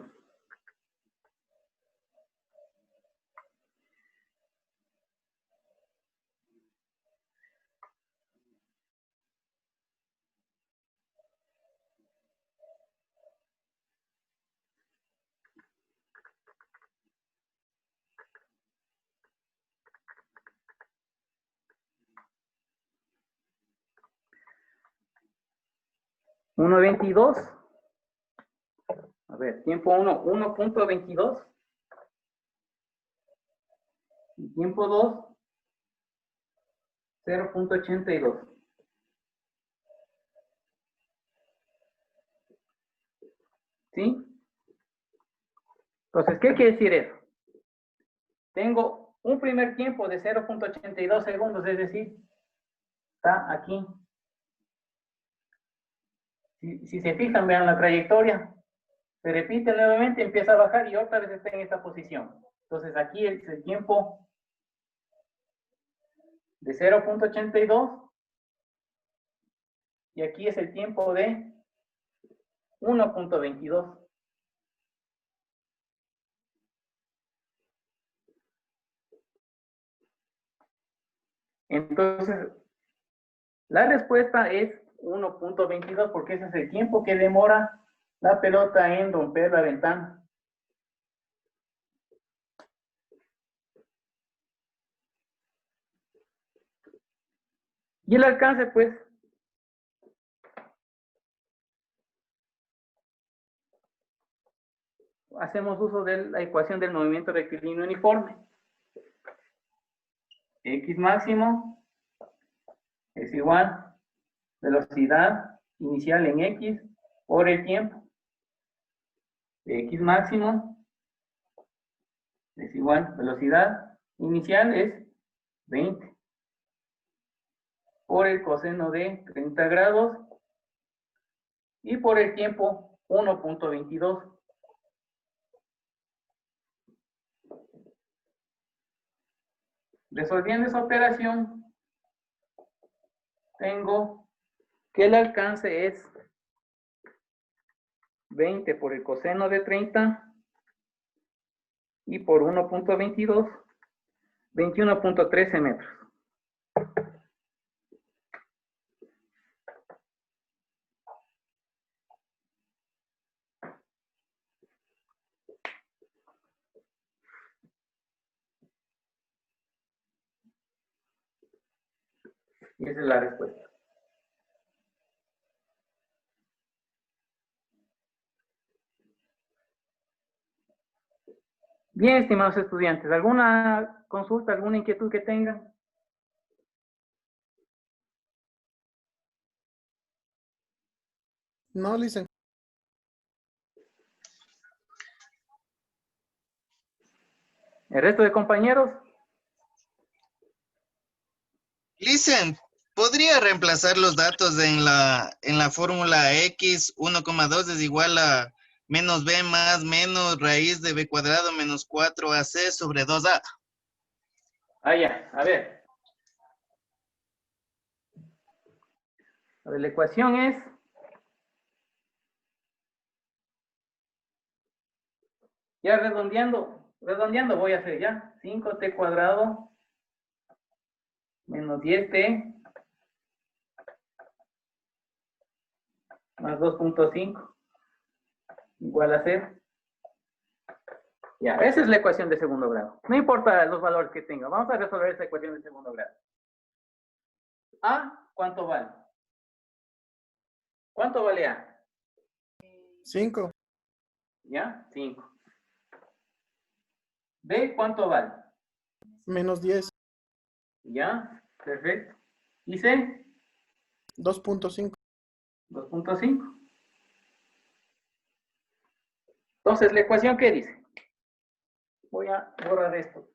¿1.22? A ver, tiempo 1, 1.22. Y tiempo 2, 0.82. ¿Sí? Entonces, ¿qué quiere decir eso? Tengo un primer tiempo de 0.82 segundos, es decir, está aquí. Si se fijan, vean la trayectoria. Se repite nuevamente, empieza a bajar y otra vez está en esta posición. Entonces, aquí es el tiempo de 0.82 y aquí es el tiempo de 1.22. Entonces, la respuesta es 1.22 porque ese es el tiempo que demora la pelota en romper la ventana. Y el alcance, pues, hacemos uso de la ecuación del movimiento rectilíneo uniforme. X máximo es igual velocidad inicial en X por el tiempo. X máximo es igual velocidad inicial es 20 por el coseno de 30 grados y por el tiempo 1.22. Resolviendo esa operación, tengo que el alcance es 20 por el coseno de 30 y por 1.22, 21.13 metros. Y esa es la respuesta. Bien, estimados estudiantes, ¿alguna consulta, alguna inquietud que tengan? No, listen. ¿El resto de compañeros? Listen, ¿podría reemplazar los datos en la fórmula x 1,2 es igual a menos b más menos raíz de b cuadrado menos 4ac sobre 2a? Ah, ya, a ver. A ver, la ecuación es... Ya redondeando voy a hacer ya. 5t cuadrado menos 10t más 2.5 igual a 0. Ya, esa es la ecuación de segundo grado. No importa los valores que tenga. Vamos a resolver esa ecuación de segundo grado. A, ¿cuánto vale? ¿Cuánto vale A? 5. ¿Ya? 5. B, ¿cuánto vale? Menos 10. ¿Ya? Perfecto. ¿Y C? 2.5. 2.5. Entonces, ¿la ecuación qué dice? Voy a borrar esto.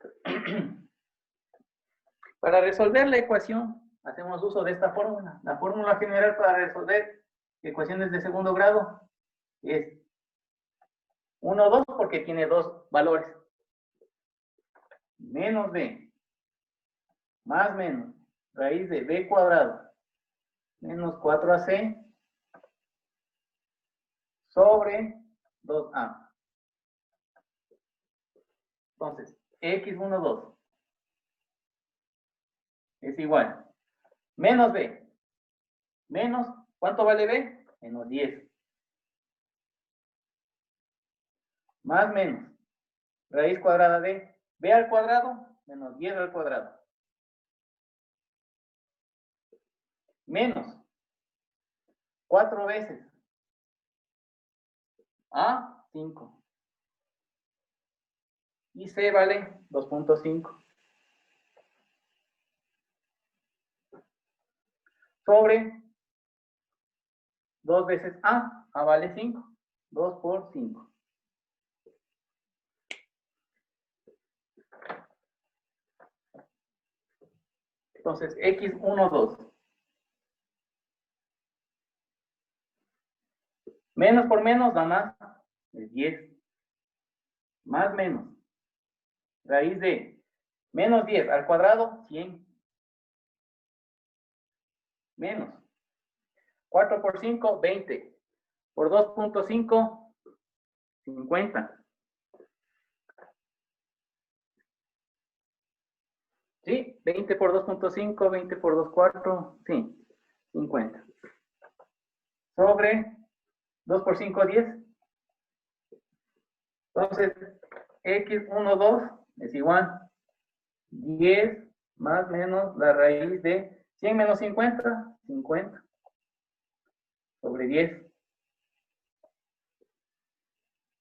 Para resolver la ecuación, hacemos uso de esta fórmula. La fórmula general para resolver ecuaciones de segundo grado es 1, 2, porque tiene dos valores. Menos b, más menos, raíz de b cuadrado, menos 4ac, sobre 2a. Entonces, x1, 2 es igual. Menos b. Menos, ¿cuánto vale b? Menos 10. Más menos, raíz cuadrada de b al cuadrado, menos 10 al cuadrado. Menos 4 veces a 5. Y c vale 2.5. Sobre 2 veces a vale 5. 2 por 5. Entonces, x1, 2. Menos por menos da más, es 10. Más menos. Raíz de menos 10 al cuadrado, 100. Menos. 4 por 5, 20. Por 2.5, 50. ¿Sí? 20 por 2.5, 20 por 2 cuartos, sí, 50. Sobre 2 por 5, 10. Entonces, x1, 2 es igual 10 más menos la raíz de 100 menos 50, 50. Sobre 10.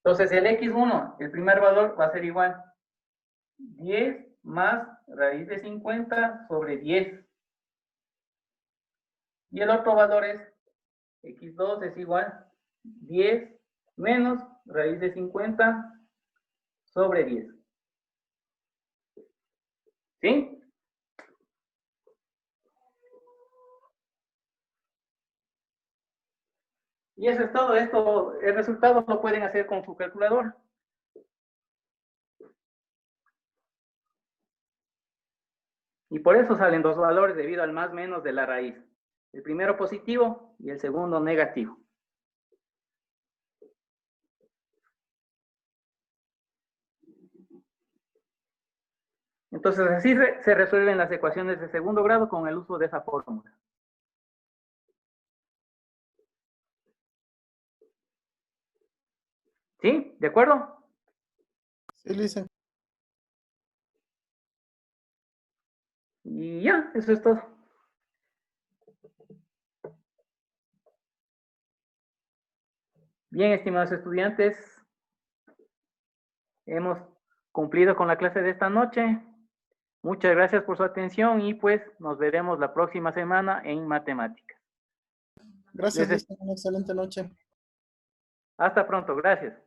Entonces, el x1, el primer valor va a ser igual 10 más raíz de 50 sobre 10. Y el otro valor es x2 es igual 10 menos raíz de 50 sobre 10. ¿Sí? Y eso es todo. Esto, el resultado lo pueden hacer con su calculadora. Y por eso salen dos valores debido al más menos de la raíz. El primero positivo y el segundo negativo. Entonces así se resuelven las ecuaciones de segundo grado con el uso de esa fórmula. ¿Sí? ¿De acuerdo? Sí, listen. Y ya, eso es todo. Bien, estimados estudiantes, hemos cumplido con la clase de esta noche. Muchas gracias por su atención y pues nos veremos la próxima semana en matemáticas. Gracias, Les- Luis. Una excelente noche. Hasta pronto, gracias.